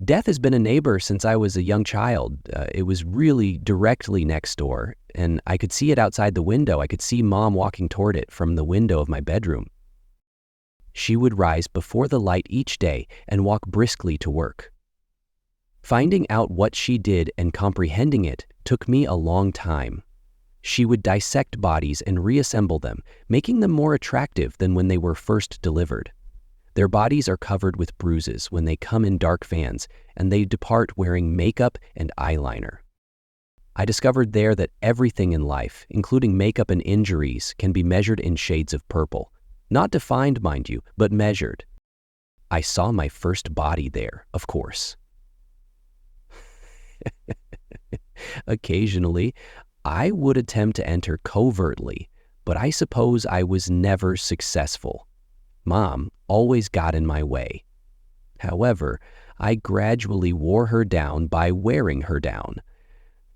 Death has been a neighbor since I was a young child. It was really directly next door, and I could see it outside the window. I could see Mom walking toward it from the window of my bedroom. She would rise before the light each day and walk briskly to work. Finding out what she did and comprehending it took me a long time. She would dissect bodies and reassemble them, making them more attractive than when they were first delivered. Their bodies are covered with bruises when they come in dark vans, and they depart wearing makeup and eyeliner. I discovered there that everything in life, including makeup and injuries, can be measured in shades of purple. Not defined, mind you, but measured. I saw my first body there, of course. Occasionally, I would attempt to enter covertly, but I suppose I was never successful. Mom always got in my way. However, I gradually wore her down by wearing her down.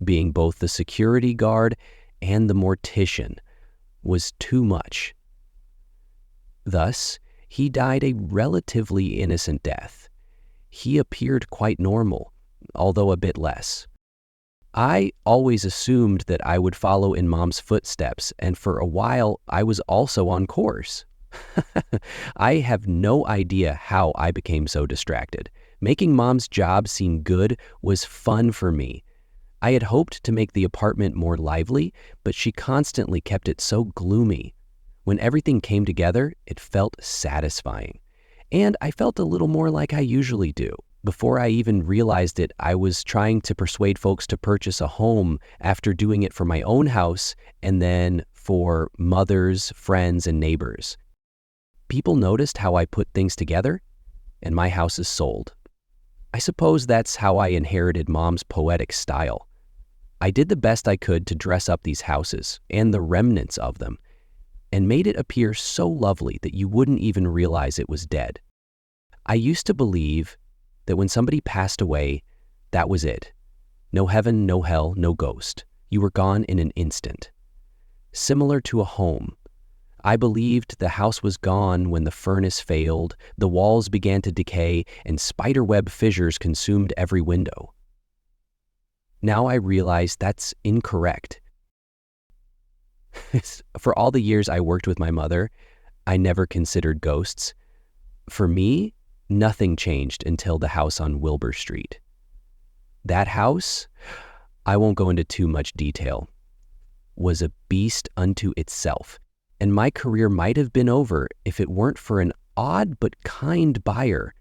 Being both the security guard and the mortician was too much. Thus, he died a relatively innocent death. He appeared quite normal, although a bit less. I always assumed that I would follow in Mom's footsteps, and for a while I was also on course. I have no idea how I became so distracted. Making Mom's job seem good was fun for me. I had hoped to make the apartment more lively, but she constantly kept it so gloomy. When everything came together, it felt satisfying. And I felt a little more like I usually do. Before I even realized it, I was trying to persuade folks to purchase a home after doing it for my own house and then for mothers, friends, and neighbors. People noticed how I put things together, and my house is sold. I suppose that's how I inherited Mom's poetic style. I did the best I could to dress up these houses and the remnants of them, and made it appear so lovely that you wouldn't even realize it was dead. I used to believe that when somebody passed away, that was it. No heaven, no hell, no ghost. You were gone in an instant. Similar to a home, I believed the house was gone when the furnace failed, the walls began to decay, and spiderweb fissures consumed every window. Now I realize that's incorrect. For all the years I worked with my mother, I never considered ghosts. For me, nothing changed until the house on Wilbur Street. That house, I won't go into too much detail, was a beast unto itself, and my career might have been over if it weren't for an odd but kind buyer.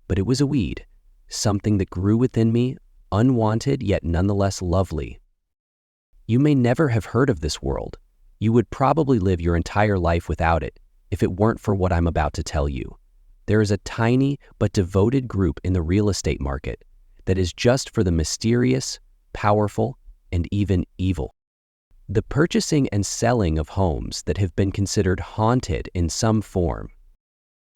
But it was a weed, something that grew within me, unwanted yet nonetheless lovely. You may never have heard of this world. You would probably live your entire life without it if it weren't for what I'm about to tell you. There is a tiny but devoted group in the real estate market that is just for the mysterious, powerful, and even evil. The purchasing and selling of homes that have been considered haunted in some form.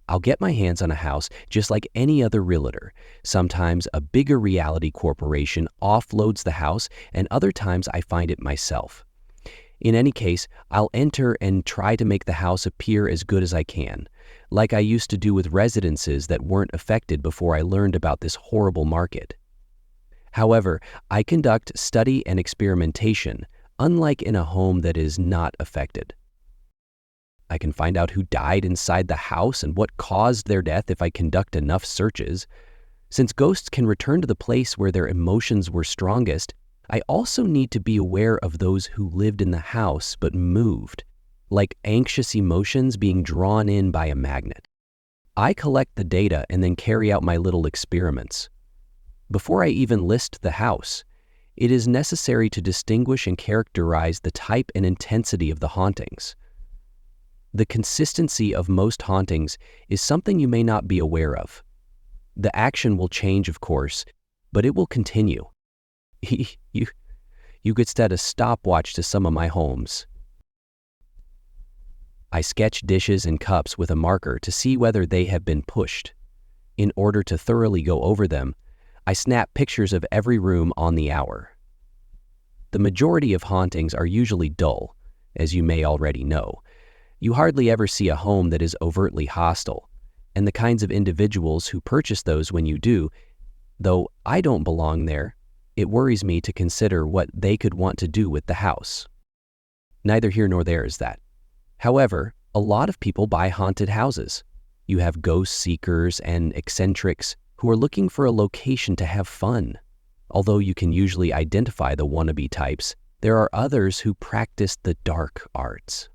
I'll get my hands on a house just like any other realtor. Sometimes a bigger reality corporation offloads the house, and other times I find it myself. In any case, I'll enter and try to make the house appear as good as I can, like I used to do with residences that weren't affected before I learned about this horrible market. However, I conduct study and experimentation, unlike in a home that is not affected. I can find out who died inside the house and what caused their death if I conduct enough searches. Since ghosts can return to the place where their emotions were strongest, I also need to be aware of those who lived in the house but moved, like anxious emotions being drawn in by a magnet. I collect the data and then carry out my little experiments. Before I even list the house, it is necessary to distinguish and characterize the type and intensity of the hauntings. The consistency of most hauntings is something you may not be aware of. The action will change, of course, but it will continue. You could set a stopwatch to some of my homes. I sketch dishes and cups with a marker to see whether they have been pushed. In order to thoroughly go over them, I snap pictures of every room on the hour. The majority of hauntings are usually dull, as you may already know. You hardly ever see a home that is overtly hostile, and the kinds of individuals who purchase those when you do, Though I don't belong there, it worries me to consider what they could want to do with the house. Neither here nor there is that. However, a lot of people buy haunted houses. You have ghost seekers and eccentrics who are looking for a location to have fun. Although you can usually identify the wannabe types, there are others who practice the dark arts.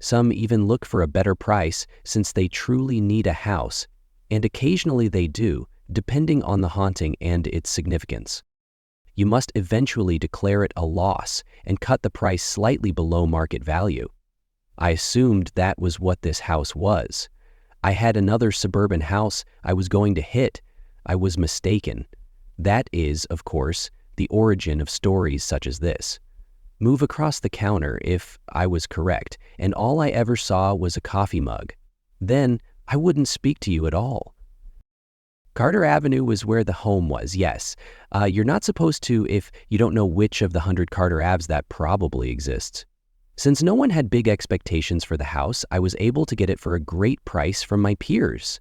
Some even look for a better price since they truly need a house, and occasionally they do, depending on the haunting and its significance. You must eventually declare it a loss and cut the price slightly below market value. I assumed that was what this house was. I had another suburban house I was going to hit. I was mistaken. That is, of course, the origin of stories such as this. Move across the counter if I was correct, and all I ever saw was a coffee mug. Then I wouldn't speak to you at all. Carter Avenue was where the home was, yes. You're not supposed to if you don't know which of the 100 Carter Aves that probably exists. Since no one had big expectations for the house, I was able to get it for a great price from my peers.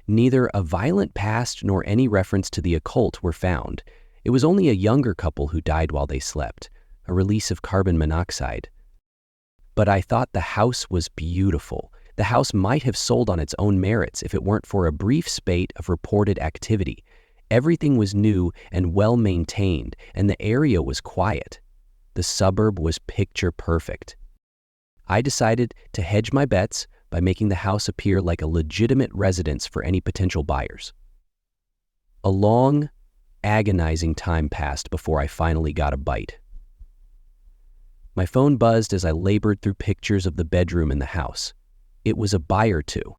Neither a violent past nor any reference to the occult were found. It was only a younger couple who died while they slept, a release of carbon monoxide. But I thought the house was beautiful. The house might have sold on its own merits if it weren't for a brief spate of reported activity. Everything was new and well maintained, and the area was quiet. The suburb was picture perfect. I decided to hedge my bets by making the house appear like a legitimate residence for any potential buyers. A long, agonizing time passed before I finally got a bite. My phone buzzed as I labored through pictures of the bedroom in the house. It was a buyer too,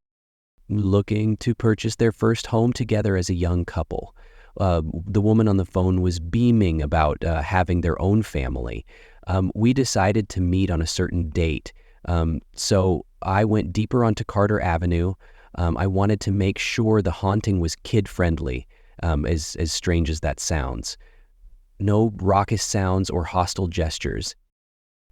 looking to purchase their first home together as a young couple. The woman on the phone was beaming about having their own family. We decided to meet on a certain date, so I went deeper onto Carter Avenue. I wanted to make sure the haunting was kid-friendly, as strange as that sounds. No raucous sounds or hostile gestures.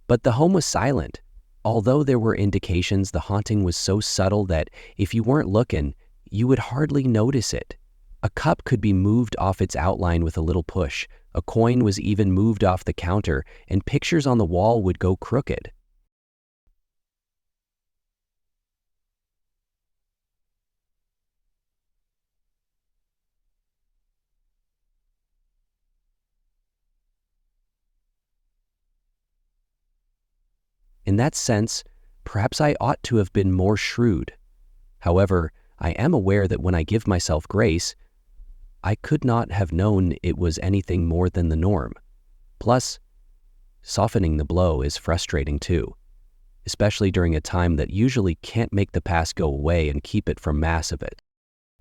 But the home was silent. Although there were indications, the haunting was so subtle that if you weren't looking, you would hardly notice it. A cup could be moved off its outline with a little push. A coin was even moved off the counter, and pictures on the wall would go crooked. In that sense, perhaps I ought to have been more shrewd. However, I am aware that when I give myself grace, I could not have known it was anything more than the norm. Plus, softening the blow is frustrating too, especially during a time that usually can't make the past go away and keep it from mass of it.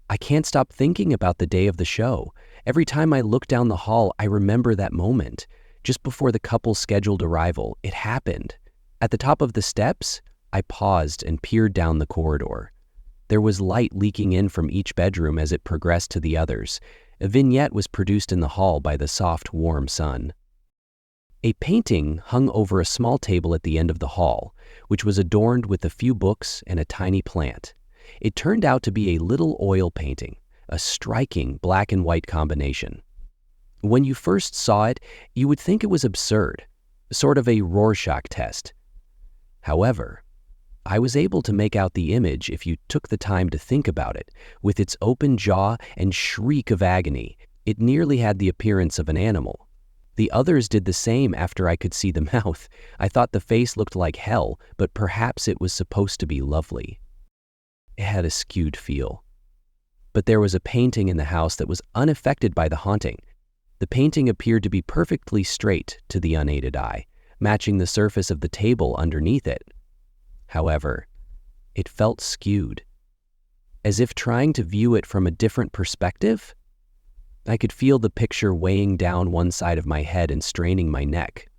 I can't stop thinking about the day of the show. Every time I look down the hall, I remember that moment. Just before the couple's scheduled arrival, it happened. At the top of the steps, I paused and peered down the corridor. There was light leaking in from each bedroom as it progressed to the others. A vignette was produced in the hall by the soft, warm sun. A painting hung over a small table at the end of the hall, which was adorned with a few books and a tiny plant. It turned out to be a little oil painting, a striking black and white combination. When you first saw it, you would think it was absurd, sort of a Rorschach test. However, I was able to make out the image if you took the time to think about it. With its open jaw and shriek of agony, it nearly had the appearance of an animal. The others did the same after I could see the mouth. I thought the face looked like hell, but perhaps it was supposed to be lovely. It had a skewed feel. But there was a painting in the house that was unaffected by the haunting. The painting appeared to be perfectly straight to the unaided eye, matching the surface of the table underneath it. However, it felt skewed, as if trying to view it from a different perspective. I could feel the picture weighing down one side of my head and straining my neck.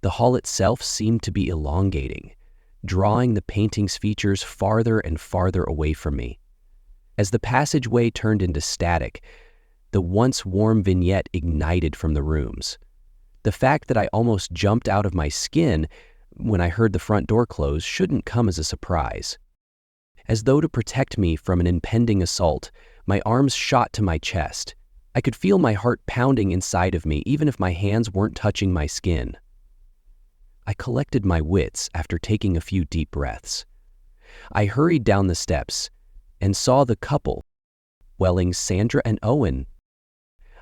The hall itself seemed to be elongating, drawing the painting's features farther and farther away from me. As the passageway turned into static, the once warm vignette ignited from the rooms. The fact that I almost jumped out of my skin when I heard the front door close shouldn't come as a surprise. As though to protect me from an impending assault, My arms shot to my chest. I could feel my heart pounding inside of me, even if my hands weren't touching my skin. I collected my wits after taking a few deep breaths. I hurried down the steps and saw the couple, Wellings, Sandra and Owen.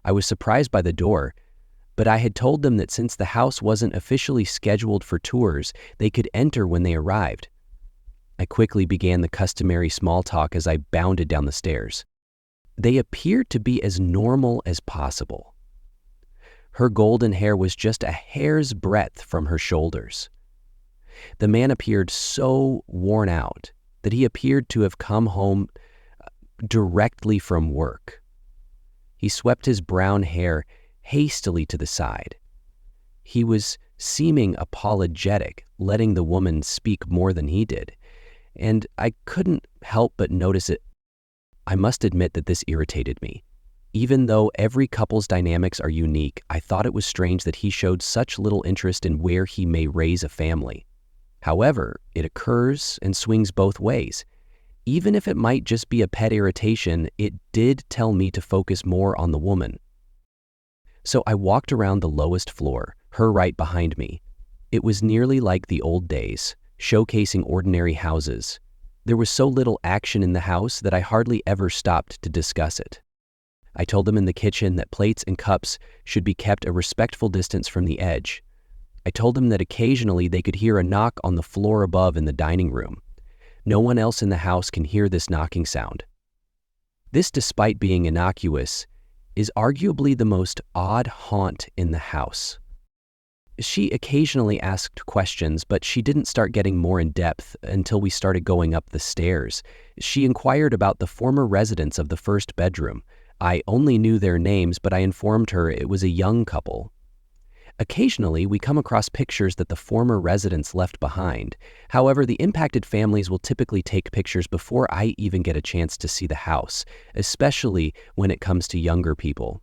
I was surprised by the door, but I had told them that since the house wasn't officially scheduled for tours, they could enter when they arrived. I quickly began the customary small talk as I bounded down the stairs. They appeared to be as normal as possible. Her golden hair was just a hair's breadth from her shoulders. The man appeared so worn out that he appeared to have come home directly from work. He swept his brown hair hastily to the side. He was seeming apologetic, letting the woman speak more than he did, and I couldn't help but notice it. I must admit that this irritated me. Even though every couple's dynamics are unique, I thought it was strange that he showed such little interest in where he may raise a family. However, it occurs and swings both ways. Even if it might just be a pet irritation, it did tell me to focus more on the woman. So I walked around the lowest floor, her right behind me. It was nearly like the old days, showcasing ordinary houses. There was so little action in the house that I hardly ever stopped to discuss it. I told them in the kitchen that plates and cups should be kept a respectful distance from the edge. I told them that occasionally they could hear a knock on the floor above in the dining room. No one else in the house can hear this knocking sound. This, despite being innocuous, is arguably the most odd haunt in the house. She occasionally asked questions, but she didn't start getting more in depth until we started going up the stairs. She inquired about the former residents of the first bedroom. I only knew their names, but I informed her it was a young couple. Occasionally, we come across pictures that the former residents left behind. However, the impacted families will typically take pictures before I even get a chance to see the house, especially when it comes to younger people.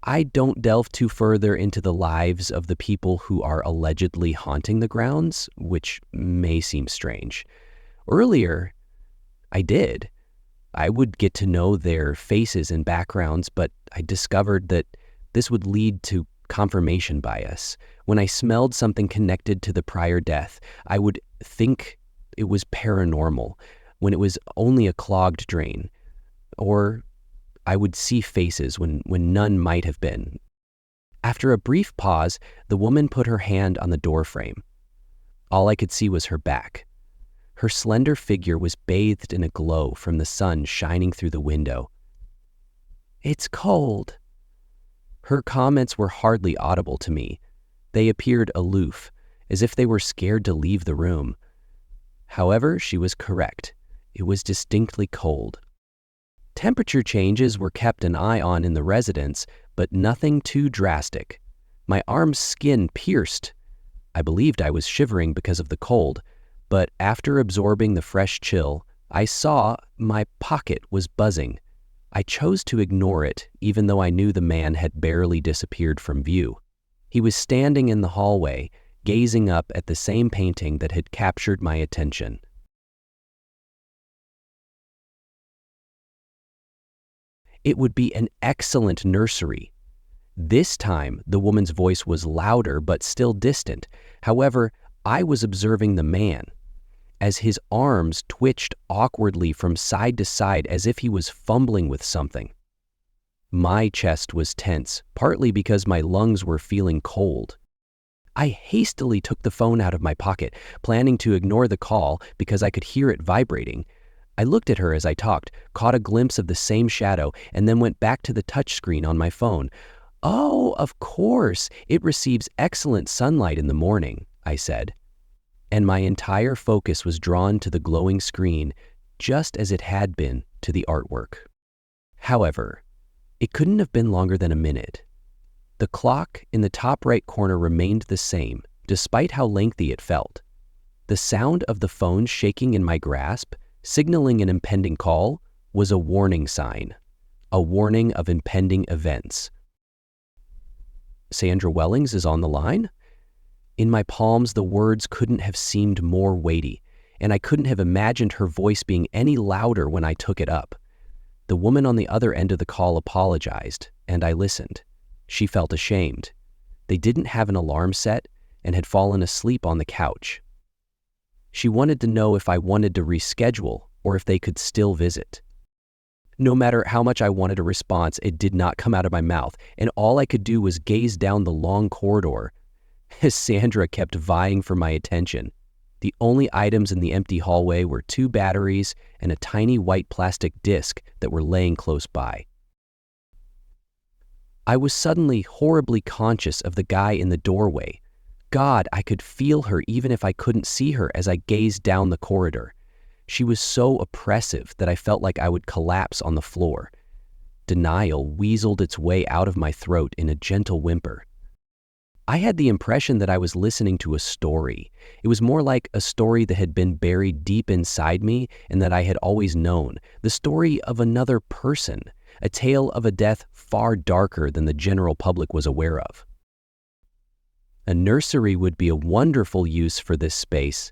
I don't delve too further into the lives of the people who are allegedly haunting the grounds, which may seem strange. Earlier, I did. I would get to know their faces and backgrounds, but I discovered that this would lead to confirmation bias. When I smelled something connected to the prior death, I would think it was paranormal when it was only a clogged drain, or I would see faces when none might have been. After a brief pause, the woman put her hand on the doorframe. All I could see was her back. Her slender figure was bathed in a glow from the sun shining through the window. "It's cold." Her comments were hardly audible to me. They appeared aloof, as if they were scared to leave the room. However, she was correct. It was distinctly cold. Temperature changes were kept an eye on in the residence, but nothing too drastic. My arm's skin pierced. I believed I was shivering because of the cold, but after absorbing the fresh chill, I saw my pocket was buzzing. I chose to ignore it, even though I knew the man had barely disappeared from view. He was standing in the hallway, gazing up at the same painting that had captured my attention. It would be an excellent nursery. This time, the woman's voice was louder but still distant. However, I was observing the man, as his arms twitched awkwardly from side to side as if he was fumbling with something. My chest was tense, partly because my lungs were feeling cold. I hastily took the phone out of my pocket, planning to ignore the call because I could hear it vibrating. I looked at her as I talked, caught a glimpse of the same shadow, and then went back to the touchscreen on my phone. "Oh, of course, it receives excellent sunlight in the morning," I said. And my entire focus was drawn to the glowing screen, just as it had been to the artwork. However, it couldn't have been longer than a minute. The clock in the top right corner remained the same, despite how lengthy it felt. The sound of the phone shaking in my grasp, signaling an impending call, was a warning sign, a warning of impending events. "Sandra Wellings is on the line?" In my palms, the words couldn't have seemed more weighty, and I couldn't have imagined her voice being any louder when I took it up. The woman on the other end of the call apologized, and I listened. She felt ashamed. They didn't have an alarm set and had fallen asleep on the couch. She wanted to know if I wanted to reschedule or if they could still visit. No matter how much I wanted a response, it did not come out of my mouth, and all I could do was gaze down the long corridor as Sandra kept vying for my attention. The only items in the empty hallway were 2 batteries and a tiny white plastic disc that were laying close by. I was suddenly horribly conscious of the guy in the doorway. God, I could feel her even if I couldn't see her as I gazed down the corridor. She was so oppressive that I felt like I would collapse on the floor. Denial weaseled its way out of my throat in a gentle whimper. I had the impression that I was listening to a story. It was more like a story that had been buried deep inside me and that I had always known, the story of another person, a tale of a death far darker than the general public was aware of. A nursery would be a wonderful use for this space.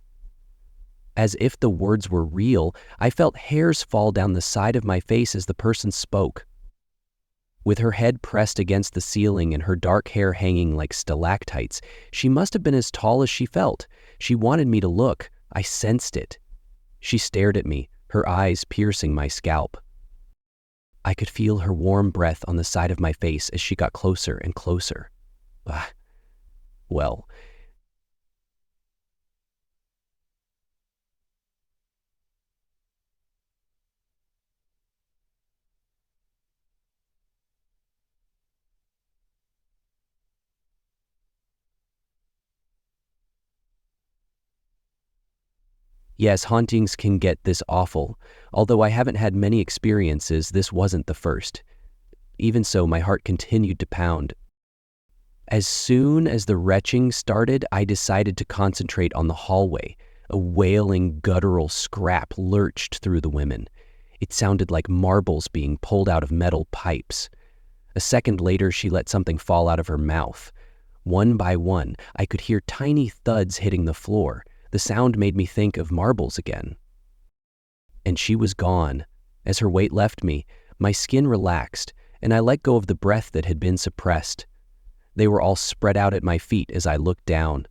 As if the words were real, I felt hairs fall down the side of my face as the person spoke. With her head pressed against the ceiling and her dark hair hanging like stalactites, she must have been as tall as she felt. She wanted me to look. I sensed it. She stared at me, her eyes piercing my scalp. I could feel her warm breath on the side of my face as she got closer and closer. Well, yes, hauntings can get this awful. Although I haven't had many experiences, this wasn't the first. Even so, my heart continued to pound. As soon as the retching started, I decided to concentrate on the hallway. A wailing, guttural scrap lurched through the women. It sounded like marbles being pulled out of metal pipes. A second later, she let something fall out of her mouth. One by one, I could hear tiny thuds hitting the floor. The sound made me think of marbles again. And she was gone. As her weight left me, my skin relaxed, and I let go of the breath that had been suppressed. They were all spread out at my feet as I looked down.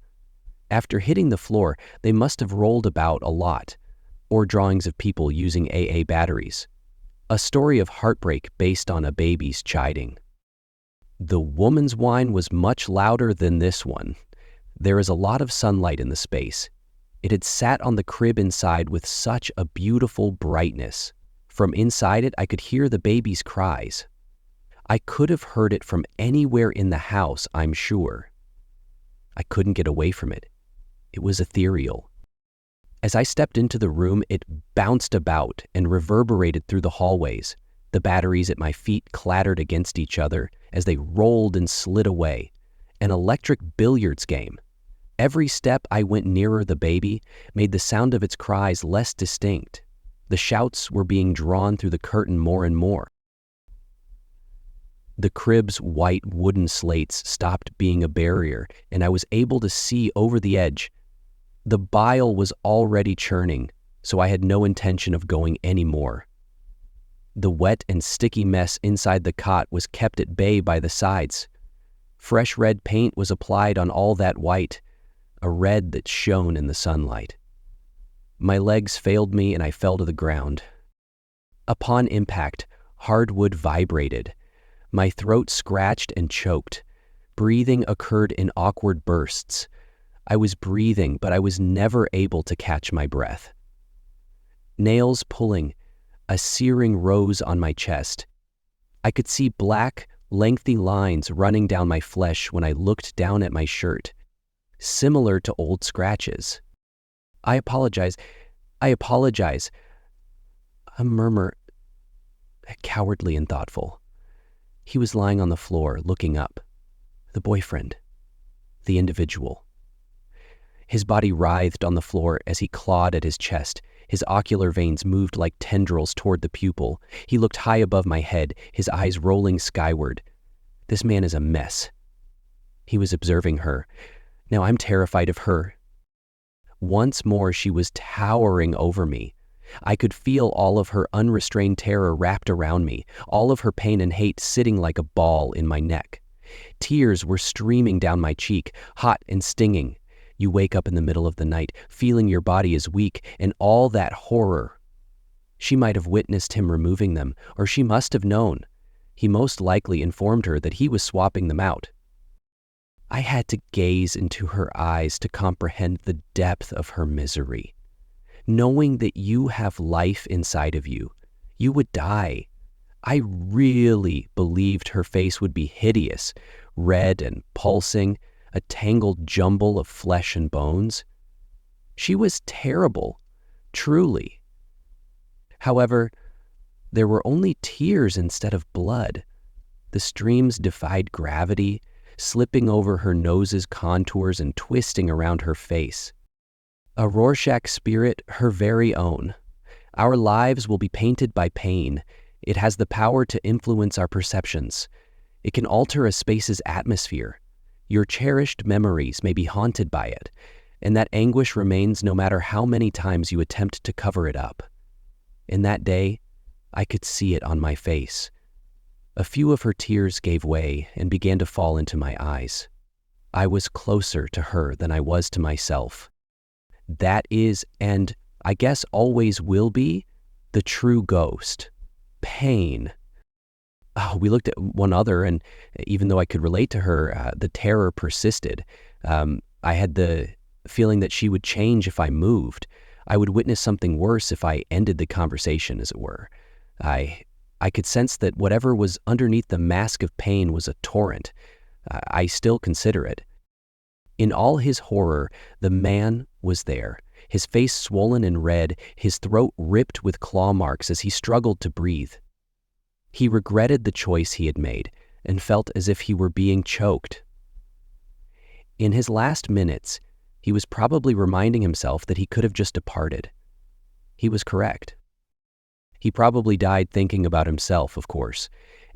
After hitting the floor, they must have rolled about a lot, or drawings of people using AA batteries. A story of heartbreak based on a baby's chiding. The woman's whine was much louder than this one. There is a lot of sunlight in the space. It had sat on the crib inside with such a beautiful brightness. From inside it, I could hear the baby's cries. I could have heard it from anywhere in the house, I'm sure. I couldn't get away from it. It was ethereal. As I stepped into the room, it bounced about and reverberated through the hallways. The batteries at my feet clattered against each other as they rolled and slid away. An electric billiards game. Every step I went nearer the baby made the sound of its cries less distinct. The shouts were being drawn through the curtain more and more. The crib's white wooden slates stopped being a barrier, and I was able to see over the edge. The bile was already churning, so I had no intention of going any more. The wet and sticky mess inside the cot was kept at bay by the sides. Fresh red paint was applied on all that white, a red that shone in the sunlight. My legs failed me and I fell to the ground. Upon impact, hardwood vibrated. My throat scratched and choked. Breathing occurred in awkward bursts. I was breathing, but I was never able to catch my breath. Nails pulling, a searing rose on my chest. I could see black, lengthy lines running down my flesh when I looked down at my shirt, similar to old scratches. I apologize. A murmur, cowardly and thoughtful. He was lying on the floor, looking up. The boyfriend. The individual. His body writhed on the floor as he clawed at his chest. His ocular veins moved like tendrils toward the pupil. He looked high above my head, his eyes rolling skyward. This man is a mess. He was observing her. Now I'm terrified of her. Once more she was towering over me. I could feel all of her unrestrained terror wrapped around me, all of her pain and hate sitting like a ball in my neck. Tears were streaming down my cheek, hot and stinging. You wake up in the middle of the night, feeling your body is weak, and all that horror. She might have witnessed him removing them, or she must have known. He most likely informed her that he was swapping them out. I had to gaze into her eyes to comprehend the depth of her misery. Knowing that you have life inside of you, you would die. I really believed her face would be hideous, red and pulsing, a tangled jumble of flesh and bones. She was terrible, truly. However, there were only tears instead of blood. The streams defied gravity, slipping over her nose's contours and twisting around her face. A Rorschach spirit, her very own. Our lives will be painted by pain. It has the power to influence our perceptions. It can alter a space's atmosphere. Your cherished memories may be haunted by it, and that anguish remains no matter how many times you attempt to cover it up. In that day, I could see it on my face. A few of her tears gave way and began to fall into my eyes. I was closer to her than I was to myself. That is, and I guess always will be, the true ghost. Pain. We looked at one other, and even though I could relate to her, the terror persisted. I had the feeling that she would change if I moved. I would witness something worse if I ended the conversation, as it were. I could sense that whatever was underneath the mask of pain was a torrent. I still consider it. In all his horror, the man was there, his face swollen and red, his throat ripped with claw marks as he struggled to breathe. He regretted the choice he had made and felt as if he were being choked. In his last minutes, he was probably reminding himself that he could have just departed. He was correct. He probably died thinking about himself, of course,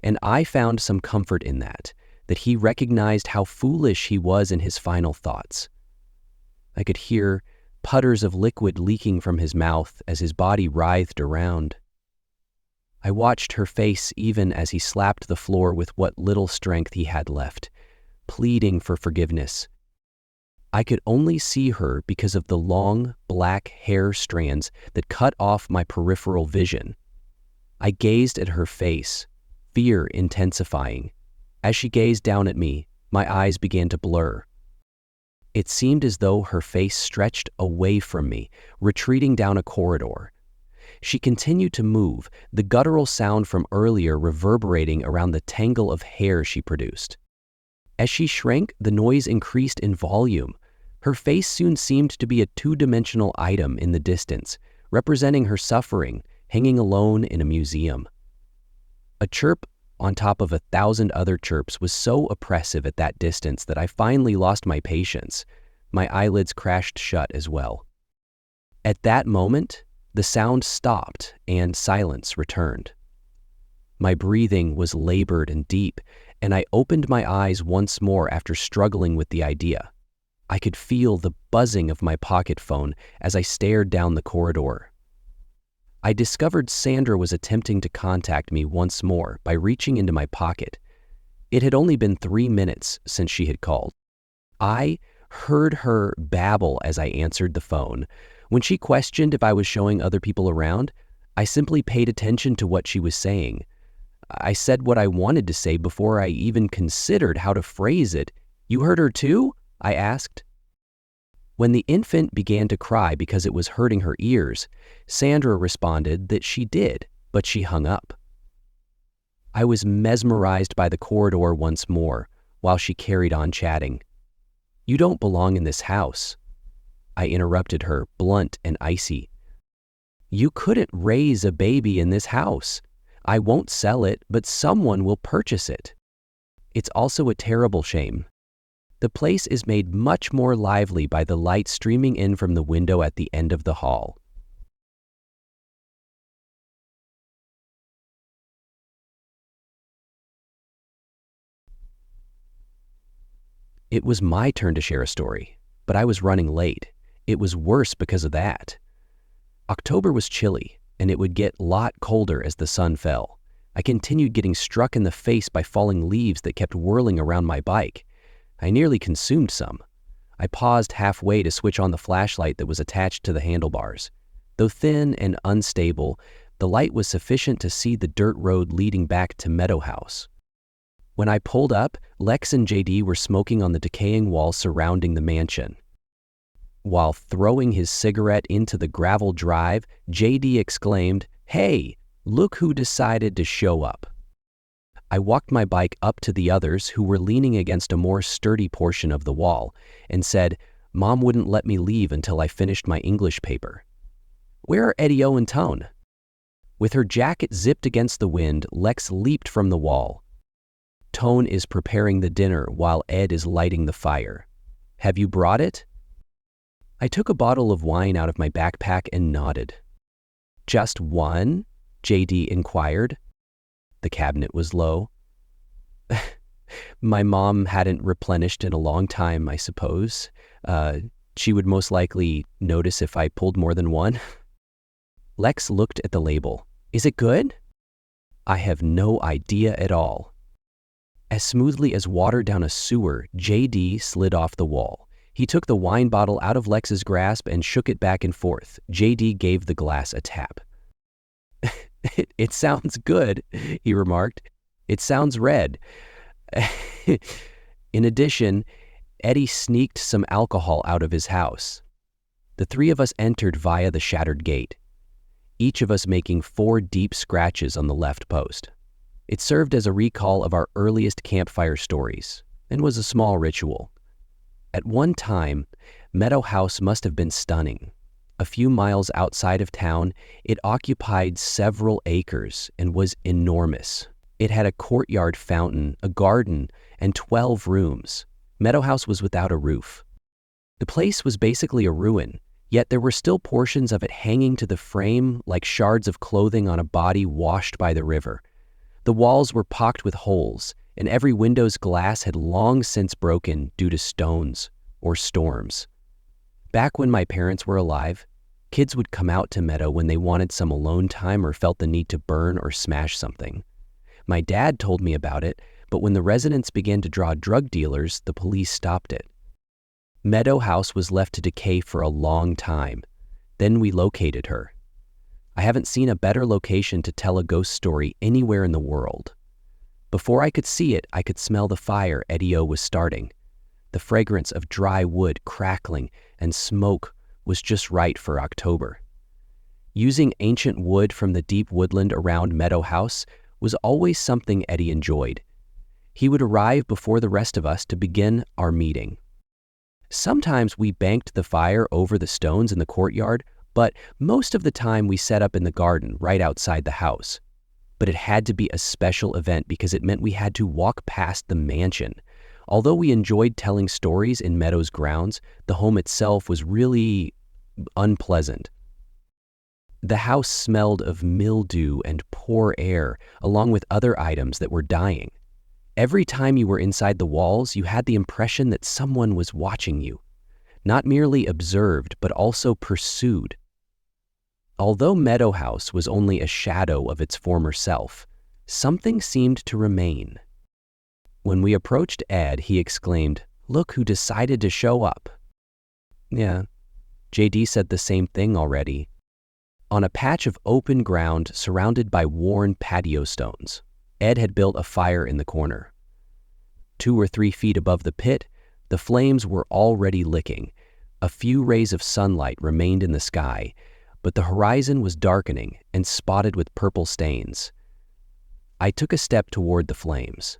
and I found some comfort in that he recognized how foolish he was in his final thoughts. I could hear pudders of liquid leaking from his mouth as his body writhed around. I watched her face even as he slapped the floor with what little strength he had left, pleading for forgiveness. I could only see her because of the long, black hair strands that cut off my peripheral vision. I gazed at her face, fear intensifying. As she gazed down at me, my eyes began to blur. It seemed as though her face stretched away from me, retreating down a corridor. She continued to move, the guttural sound from earlier reverberating around the tangle of hair she produced. As she shrank, the noise increased in volume. Her face soon seemed to be a two-dimensional item in the distance, representing her suffering, hanging alone in a museum. A chirp on top of 1,000 other chirps was so oppressive at that distance that I finally lost my patience. My eyelids crashed shut as well. At that moment, the sound stopped and silence returned. My breathing was labored and deep, and I opened my eyes once more after struggling with the idea. I could feel the buzzing of my pocket phone as I stared down the corridor. I discovered Sandra was attempting to contact me once more by reaching into my pocket. It had only been 3 minutes since she had called. I heard her babble as I answered the phone. When she questioned if I was showing other people around, I simply paid attention to what she was saying. I said what I wanted to say before I even considered how to phrase it. "You heard her too?" I asked. When the infant began to cry because it was hurting her ears, Sandra responded that she did, but she hung up. I was mesmerized by the corridor once more while she carried on chatting. "You don't belong in this house." I interrupted her, blunt and icy. "You couldn't raise a baby in this house. I won't sell it, but someone will purchase it. It's also a terrible shame. The place is made much more lively by the light streaming in from the window at the end of the hall." It was my turn to share a story, but I was running late, It was worse because of that. October was chilly, and it would get a lot colder as the sun fell. I continued getting struck in the face by falling leaves that kept whirling around my bike. I nearly consumed some. I paused halfway to switch on the flashlight that was attached to the handlebars. Though thin and unstable, the light was sufficient to see the dirt road leading back to Meadow House. When I pulled up, Lex and JD were smoking on the decaying wall surrounding the mansion. While throwing his cigarette into the gravel drive, JD exclaimed, "Hey, look who decided to show up." I walked my bike up to the others who were leaning against a more sturdy portion of the wall and said, "Mom wouldn't let me leave until I finished my English paper." "Where are Eddie O and Tone?" With her jacket zipped against the wind, Lex leaped from the wall. "Tone is preparing the dinner while Ed is lighting the fire. Have you brought it?" I took a bottle of wine out of my backpack and nodded. "Just one?" JD inquired. The cabinet was low. My mom hadn't replenished in a long time, I suppose. She would most likely notice if I pulled more than one. Lex looked at the label. "Is it good?" "I have no idea at all." As smoothly as water down a sewer, JD slid off the wall. He took the wine bottle out of Lex's grasp and shook it back and forth. JD gave the glass a tap. It sounds good," he remarked. "It sounds red." In addition, Eddie sneaked some alcohol out of his house. The three of us entered via the shattered gate, each of us making 4 deep scratches on the left post. It served as a recall of our earliest campfire stories and was a small ritual. At one time, Meadow House must have been stunning. A few miles outside of town, it occupied several acres and was enormous. It had a courtyard fountain, a garden, and 12 rooms. Meadow House was without a roof. The place was basically a ruin, yet there were still portions of it hanging to the frame like shards of clothing on a body washed by the river. The walls were pocked with holes, and every window's glass had long since broken due to stones or storms. Back when my parents were alive, kids would come out to Meadow when they wanted some alone time or felt the need to burn or smash something. My dad told me about it, but when the residents began to draw drug dealers, the police stopped it. Meadow House was left to decay for a long time. Then we located her. I haven't seen a better location to tell a ghost story anywhere in the world. Before I could see it, I could smell the fire Eddie O was starting. The fragrance of dry wood crackling and smoke was just right for October. Using ancient wood from the deep woodland around Meadow House was always something Eddie enjoyed. He would arrive before the rest of us to begin our meeting. Sometimes we banked the fire over the stones in the courtyard, but most of the time we set up in the garden right outside the house. But it had to be a special event because it meant we had to walk past the mansion. Although we enjoyed telling stories in Meadow's grounds, the home itself was really unpleasant. The house smelled of mildew and poor air, along with other items that were dying. Every time you were inside the walls, you had the impression that someone was watching you. Not merely observed, but also pursued. Although Meadow House was only a shadow of its former self, something seemed to remain. When we approached Ed, he exclaimed, "Look who decided to show up." Yeah, JD said the same thing already. On a patch of open ground surrounded by worn patio stones, Ed had built a fire in the corner. 2 or 3 feet above the pit, the flames were already licking. A few rays of sunlight remained in the sky, but the horizon was darkening and spotted with purple stains. I took a step toward the flames.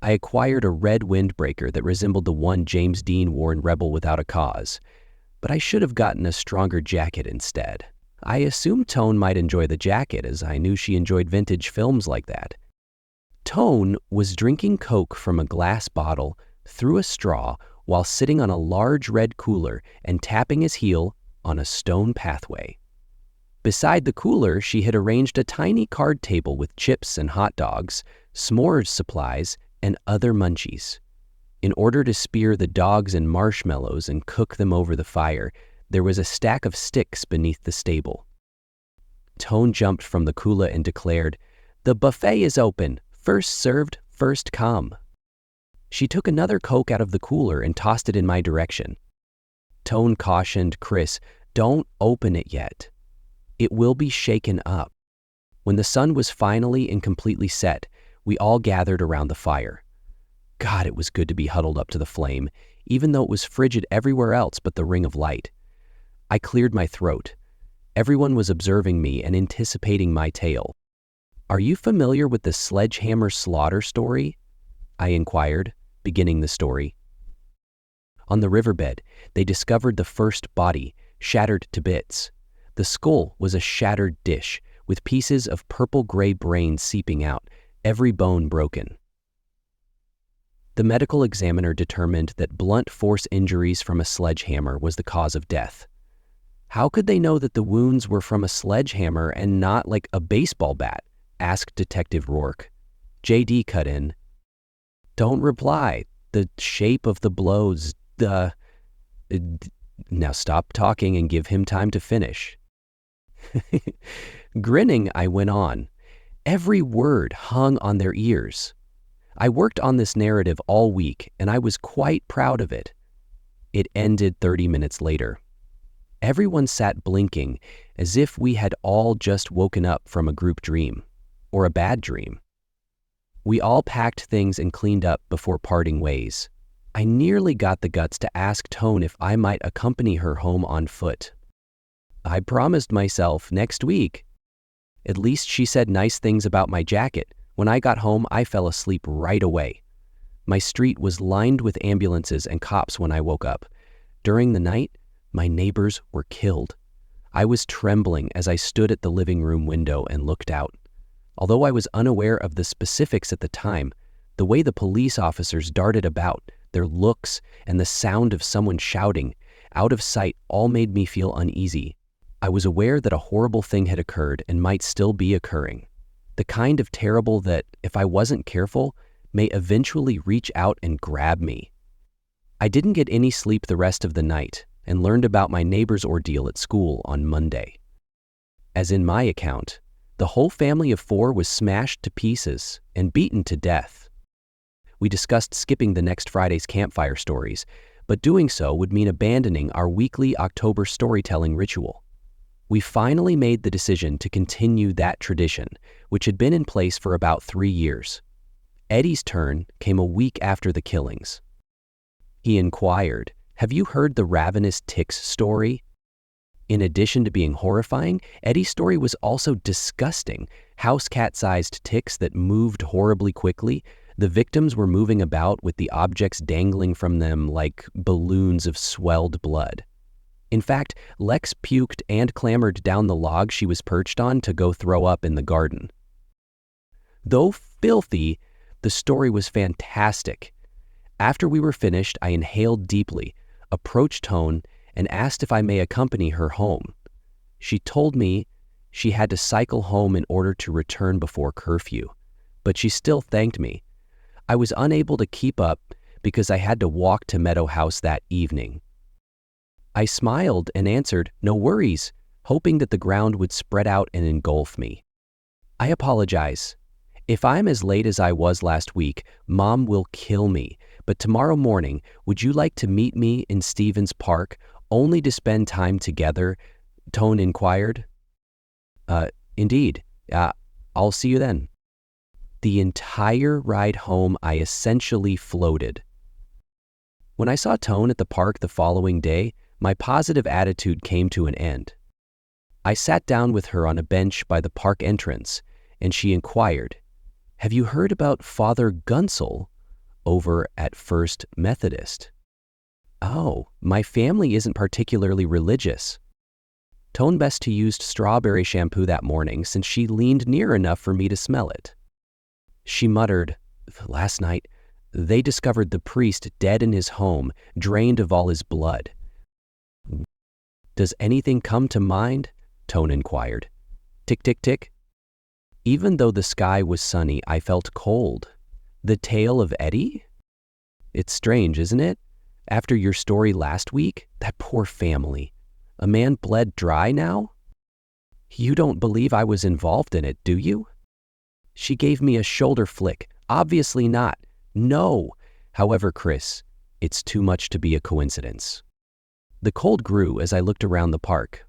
I acquired a red windbreaker that resembled the one James Dean wore in Rebel Without a Cause, but I should have gotten a stronger jacket instead. I assumed Tone might enjoy the jacket, as I knew she enjoyed vintage films like that. Tone was drinking Coke from a glass bottle through a straw while sitting on a large red cooler and tapping his heel on a stone pathway. Beside the cooler, she had arranged a tiny card table with chips and hot dogs, s'mores supplies, and other munchies. In order to spear the dogs in marshmallows and cook them over the fire, there was a stack of sticks beneath the stable. Tone jumped from the cooler and declared, "The buffet is open. First served, first come." She took another Coke out of the cooler and tossed it in my direction. Tone cautioned Chris, "Don't open it yet. It will be shaken up." When the sun was finally and completely set, we all gathered around the fire. God, it was good to be huddled up to the flame, even though it was frigid everywhere else but the ring of light. I cleared my throat. Everyone was observing me and anticipating my tale. "Are you familiar with the sledgehammer slaughter story?" I inquired, beginning the story. On the riverbed, they discovered the first body, shattered to bits. The skull was a shattered dish, with pieces of purple-gray brain seeping out, every bone broken. The medical examiner determined that blunt force injuries from a sledgehammer was the cause of death. "How could they know that the wounds were from a sledgehammer and not like a baseball bat?" asked Detective Rourke. JD cut in. "Don't reply. The shape of the blows, Now stop talking and give him time to finish." Grinning, I went on. Every word hung on their ears. I worked on this narrative all week, and I was quite proud of it. It ended 30 minutes later. Everyone sat blinking, as if we had all just woken up from a group dream, or a bad dream. We all packed things and cleaned up before parting ways. I nearly got the guts to ask Tone if I might accompany her home on foot. I promised myself next week. At least she said nice things about my jacket. When I got home, I fell asleep right away. My street was lined with ambulances and cops when I woke up. During the night, my neighbors were killed. I was trembling as I stood at the living room window and looked out. Although I was unaware of the specifics at the time, the way the police officers darted about, their looks, and the sound of someone shouting, out of sight, all made me feel uneasy. I was aware that a horrible thing had occurred and might still be occurring. The kind of terrible that, if I wasn't careful, may eventually reach out and grab me. I didn't get any sleep the rest of the night and learned about my neighbor's ordeal at school on Monday. As in my account, the whole family of 4 was smashed to pieces and beaten to death. We discussed skipping the next Friday's campfire stories, but doing so would mean abandoning our weekly October storytelling ritual. We finally made the decision to continue that tradition, which had been in place for about 3 years. Eddie's turn came a week after the killings. He inquired, "Have you heard the ravenous ticks story?" In addition to being horrifying, Eddie's story was also disgusting. House cat-sized ticks that moved horribly quickly. The victims were moving about with the objects dangling from them like balloons of swelled blood. In fact, Lex puked and clambered down the log she was perched on to go throw up in the garden. Though filthy, the story was fantastic. After we were finished, I inhaled deeply, approached Tone, and asked if I may accompany her home. She told me she had to cycle home in order to return before curfew, but she still thanked me. I was unable to keep up because I had to walk to Meadow House that evening. I smiled and answered, "No worries," hoping that the ground would spread out and engulf me. "I apologize. If I'm as late as I was last week, Mom will kill me, but tomorrow morning, would you like to meet me in Stevens Park, only to spend time together?" Tone inquired. Indeed. I'll see you then." The entire ride home, I essentially floated. When I saw Tone at the park the following day, my positive attitude came to an end. I sat down with her on a bench by the park entrance, and she inquired, "Have you heard about Father Gunsel over at First Methodist?" "Oh, my family isn't particularly religious." Tone best to used strawberry shampoo that morning since she leaned near enough for me to smell it. She muttered, "Last night, they discovered the priest dead in his home, drained of all his blood." "Does anything come to mind?" Tone inquired. Tick, tick, tick. Even though the sky was sunny, I felt cold. The tale of Eddie? It's strange, isn't it? After your story last week, that poor family. A man bled dry now? You don't believe I was involved in it, do you? She gave me a shoulder flick. Obviously not. No. However, Chris, it's too much to be a coincidence. The cold grew as I looked around the park.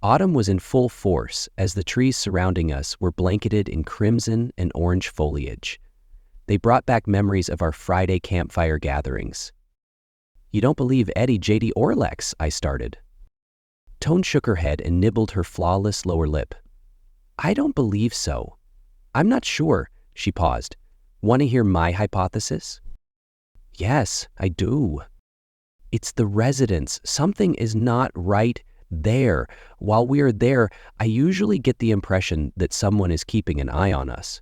Autumn was in full force as the trees surrounding us were blanketed in crimson and orange foliage. They brought back memories of our Friday campfire gatherings. You don't believe Eddie, JD, or Lex, I started. Tone shook her head and nibbled her flawless lower lip. I don't believe so. I'm not sure, she paused. Want to hear my hypothesis? Yes, I do. It's the residents. Something is not right there. While we are there, I usually get the impression that someone is keeping an eye on us.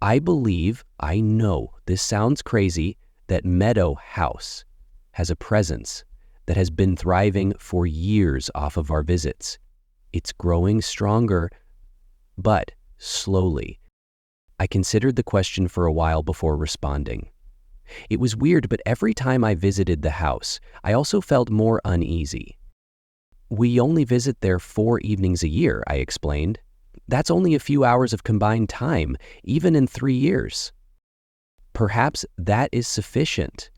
I know this sounds crazy, that Meadow House has a presence that has been thriving for years off of our visits. It's growing stronger, but slowly. I considered the question for a while before responding. It was weird, but every time I visited the house, I also felt more uneasy. We only visit there 4 evenings a year, I explained. That's only a few hours of combined time, even in 3 years. Perhaps that is sufficient.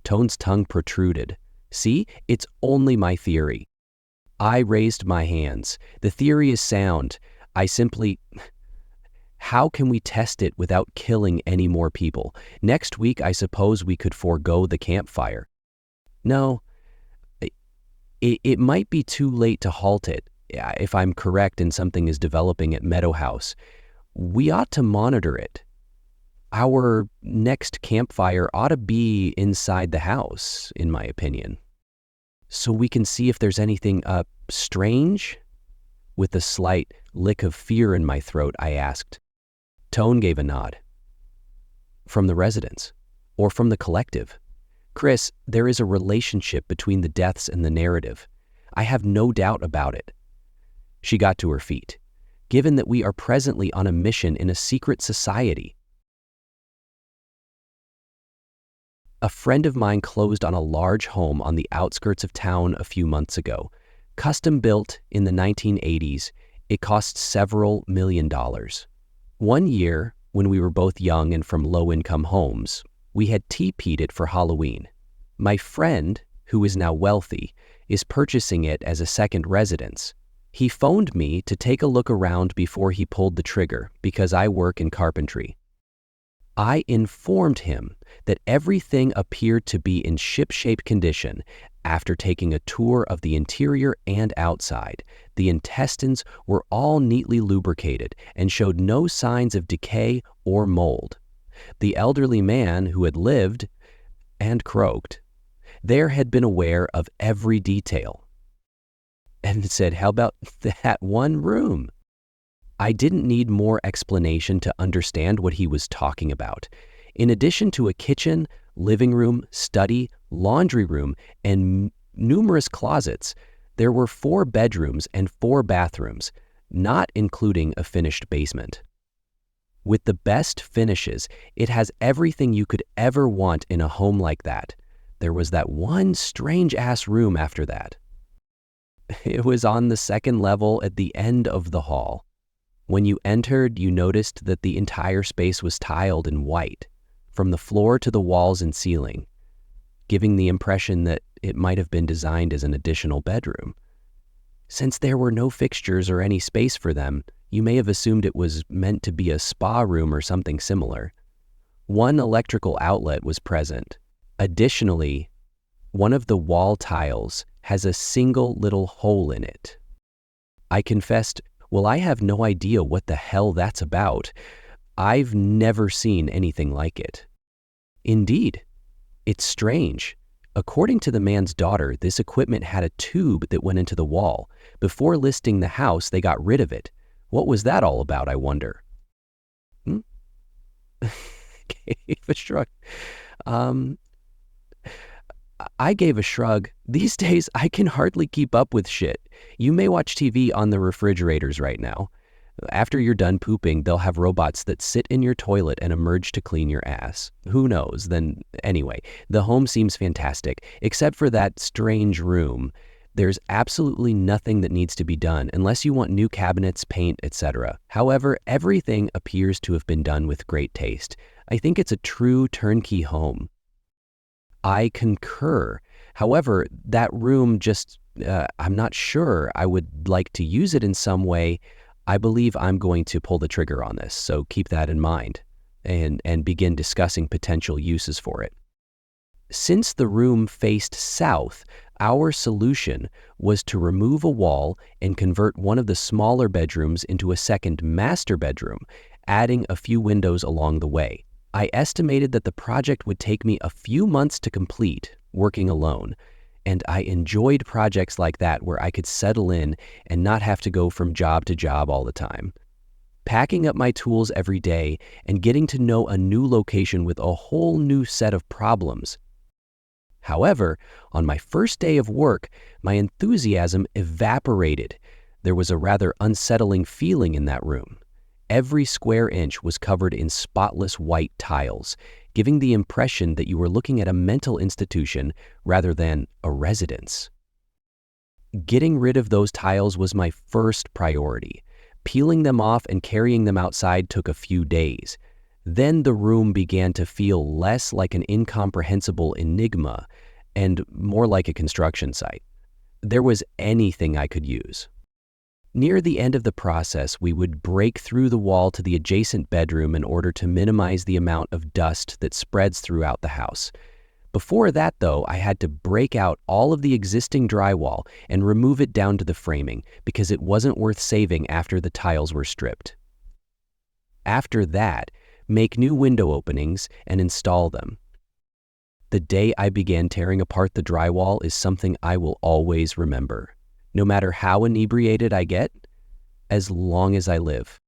Tone's tongue protruded. See, it's only my theory. I raised my hands. The theory is sound. How can we test it without killing any more people? Next week, I suppose we could forego the campfire. No, it might be too late to halt it. If I'm correct and something is developing at Meadow House, we ought to monitor it. Our next campfire ought to be inside the house, in my opinion. So we can see if there's anything strange? With a slight lick of fear in my throat, I asked. Tone gave a nod. From the residents, or from the collective. Chris, there is a relationship between the deaths and the narrative. I have no doubt about it. She got to her feet. Given that we are presently on a mission in a secret society. A friend of mine closed on a large home on the outskirts of town a few months ago. Custom built in the 1980s, it cost several $1 million. One year, when we were both young and from low-income homes, we had TP'd it for Halloween. My friend, who is now wealthy, is purchasing it as a second residence. He phoned me to take a look around before he pulled the trigger because I work in carpentry. I informed him that everything appeared to be in ship-shape condition. After taking a tour of the interior and outside, the intestines were all neatly lubricated and showed no signs of decay or mold. The elderly man who had lived and croaked there had been aware of every detail and said, "How about that one room?" I didn't need more explanation to understand what he was talking about. In addition to a kitchen, living room, study, laundry room, and numerous closets, there were 4 bedrooms and 4 bathrooms, not including a finished basement. With the best finishes, it has everything you could ever want in a home like that. There was that one strange-ass room after that. It was on the 2nd level at the end of the hall. When you entered, you noticed that the entire space was tiled in white, from the floor to the walls and ceiling, giving the impression that it might have been designed as an additional bedroom. Since there were no fixtures or any space for them, you may have assumed it was meant to be a spa room or something similar. One electrical outlet was present. Additionally, one of the wall tiles has a single little hole in it. I confessed, well, I have no idea what the hell that's about. I've never seen anything like it. Indeed, it's strange. According to the man's daughter, this equipment had a tube that went into the wall. Before listing the house, they got rid of it. What was that all about, I wonder? Gave a shrug. I gave a shrug. These days, I can hardly keep up with shit. You may watch TV on the refrigerators right now. After you're done pooping, they'll have robots that sit in your toilet and emerge to clean your ass. Who knows? Then, anyway, the home seems fantastic, except for that strange room. There's absolutely nothing that needs to be done unless you want new cabinets, paint, etc. However, everything appears to have been done with great taste. I think it's a true turnkey home. I concur. However, that room I'm not sure. I would like to use it in some way. I believe I'm going to pull the trigger on this, so keep that in mind and begin discussing potential uses for it. Since the room faced south, our solution was to remove a wall and convert one of the smaller bedrooms into a second master bedroom, adding a few windows along the way. I estimated that the project would take me a few months to complete, working alone, and I enjoyed projects like that where I could settle in and not have to go from job to job all the time. Packing up my tools every day and getting to know a new location with a whole new set of problems. However, on my first day of work, my enthusiasm evaporated. There was a rather unsettling feeling in that room. Every square inch was covered in spotless white tiles, giving the impression that you were looking at a mental institution rather than a residence. Getting rid of those tiles was my first priority. Peeling them off and carrying them outside took a few days. Then the room began to feel less like an incomprehensible enigma and more like a construction site. There was anything I could use. Near the end of the process, we would break through the wall to the adjacent bedroom in order to minimize the amount of dust that spreads throughout the house. Before that, though, I had to break out all of the existing drywall and remove it down to the framing because it wasn't worth saving after the tiles were stripped. After that, make new window openings and install them. The day I began tearing apart the drywall is something I will always remember. No matter how inebriated I get, as long as I live.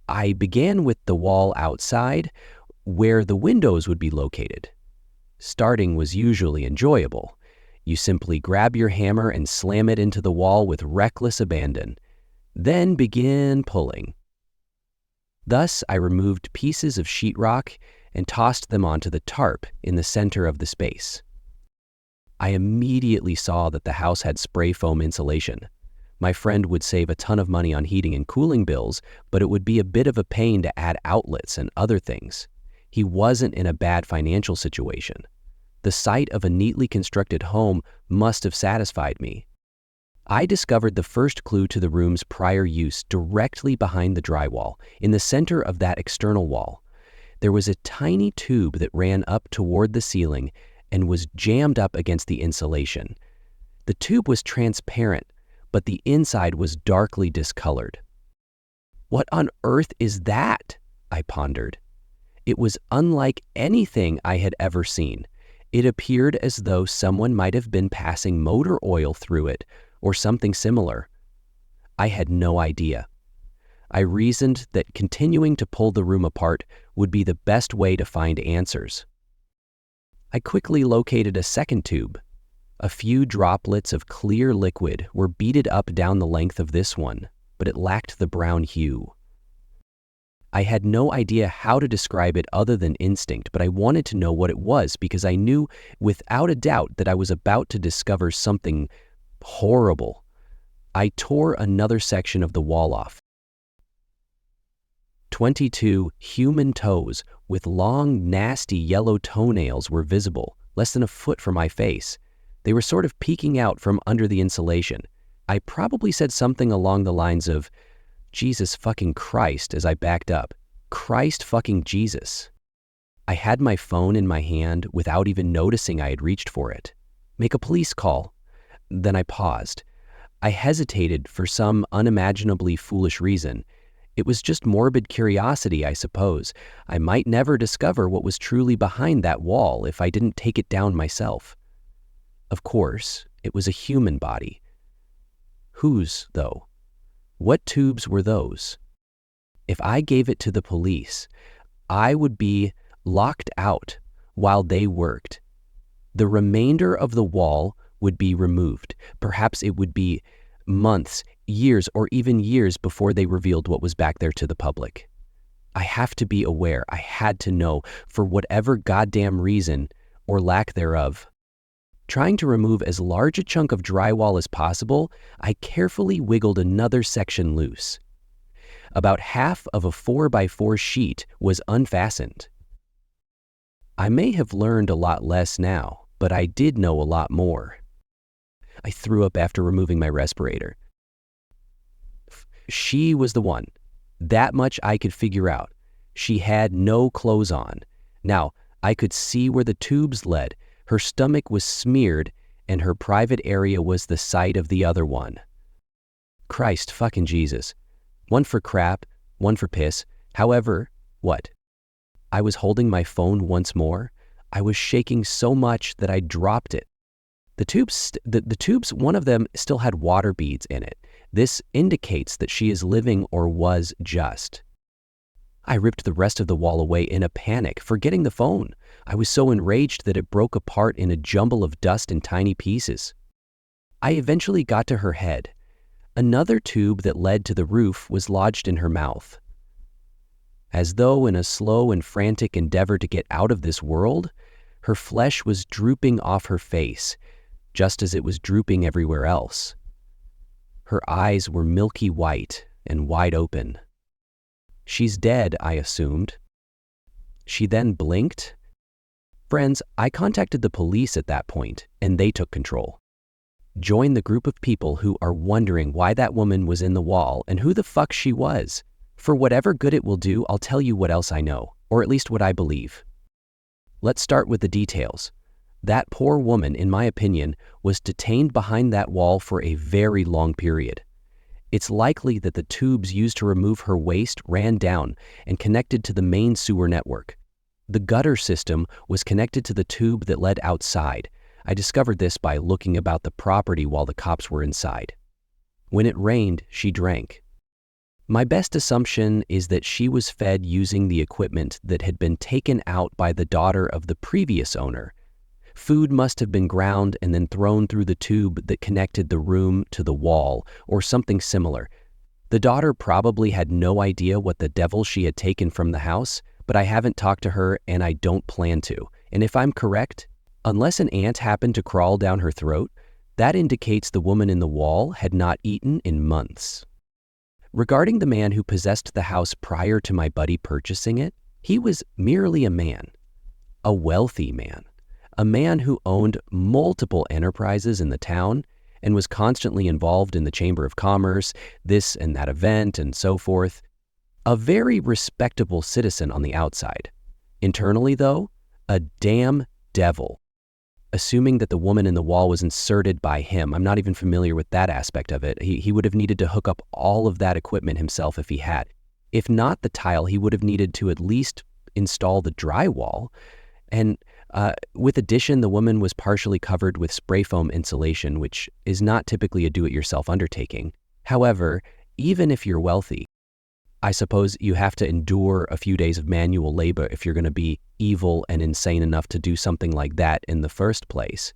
I began with the wall outside, where the windows would be located. Starting was usually enjoyable. You simply grab your hammer and slam it into the wall with reckless abandon. Then begin pulling. Thus, I removed pieces of sheetrock and tossed them onto the tarp in the center of the space. I immediately saw that the house had spray foam insulation. My friend would save a ton of money on heating and cooling bills, but it would be a bit of a pain to add outlets and other things. He wasn't in a bad financial situation. The sight of a neatly constructed home must have satisfied me. I discovered the first clue to the room's prior use directly behind the drywall, in the center of that external wall. There was a tiny tube that ran up toward the ceiling and was jammed up against the insulation. The tube was transparent, but the inside was darkly discolored. What on earth is that? I pondered. It was unlike anything I had ever seen. It appeared as though someone might have been passing motor oil through it or something similar. I had no idea. I reasoned that continuing to pull the room apart would be the best way to find answers. I quickly located a second tube. A few droplets of clear liquid were beaded up down the length of this one, but it lacked the brown hue. I had no idea how to describe it other than instinct, but I wanted to know what it was because I knew without a doubt that I was about to discover something horrible. I tore another section of the wall off. 22 human toes with long, nasty yellow toenails were visible, less than a foot from my face. They were sort of peeking out from under the insulation. I probably said something along the lines of, "Jesus fucking Christ," as I backed up. Christ fucking Jesus. I had my phone in my hand without even noticing I had reached for it. Make a police call. Then I paused. I hesitated for some unimaginably foolish reason. It was just morbid curiosity, I suppose. I might never discover what was truly behind that wall if I didn't take it down myself. Of course, it was a human body. Whose, though? What tubes were those? If I gave it to the police, I would be locked out while they worked. The remainder of the wall would be removed. Perhaps it would be months, years or even years before they revealed what was back there to the public. I have to be aware. I had to know, for whatever goddamn reason or lack thereof. Trying to remove as large a chunk of drywall as possible, I carefully wiggled another section loose. About half of a 4x4 sheet was unfastened. I may have learned a lot less now, but I did know a lot more. I threw up after removing my respirator. She was the one. That much I could figure out. She had no clothes on. Now, I could see where the tubes led. Her stomach was smeared, and her private area was the site of the other one. Christ fucking Jesus. One for crap, one for piss. However, what? I was holding my phone once more. I was shaking so much that I dropped it. The tubes, one of them still had water beads in it. This indicates that she is living or was just. I ripped the rest of the wall away in a panic, forgetting the phone. I was so enraged that it broke apart in a jumble of dust and tiny pieces. I eventually got to her head. Another tube that led to the roof was lodged in her mouth. As though in a slow and frantic endeavor to get out of this world, her flesh was drooping off her face, just as it was drooping everywhere else. Her eyes were milky white and wide open. She's dead, I assumed. She then blinked. Friends, I contacted the police at that point, and they took control. Join the group of people who are wondering why that woman was in the wall and who the fuck she was. For whatever good it will do, I'll tell you what else I know, or at least what I believe. Let's start with the details. That poor woman, in my opinion, was detained behind that wall for a very long period. It's likely that the tubes used to remove her waste ran down and connected to the main sewer network. The gutter system was connected to the tube that led outside. I discovered this by looking about the property while the cops were inside. When it rained, she drank. My best assumption is that she was fed using the equipment that had been taken out by the daughter of the previous owner. Food must have been ground and then thrown through the tube that connected the room to the wall, or something similar. The daughter probably had no idea what the devil she had taken from the house, but I haven't talked to her and I don't plan to. And if I'm correct, unless an ant happened to crawl down her throat, that indicates the woman in the wall had not eaten in months. Regarding the man who possessed the house prior to my buddy purchasing it, he was merely a man. A wealthy man. A man who owned multiple enterprises in the town and was constantly involved in the Chamber of Commerce, this and that event, and so forth. A very respectable citizen on the outside. Internally, though, a damn devil. Assuming that the woman in the wall was inserted by him, I'm not even familiar with that aspect of it. He would have needed to hook up all of that equipment himself if he had. If not the tile, he would have needed to at least install the drywall. And with addition, the woman was partially covered with spray foam insulation, which is not typically a do-it-yourself undertaking. However, even if you're wealthy, I suppose you have to endure a few days of manual labor if you're going to be evil and insane enough to do something like that in the first place.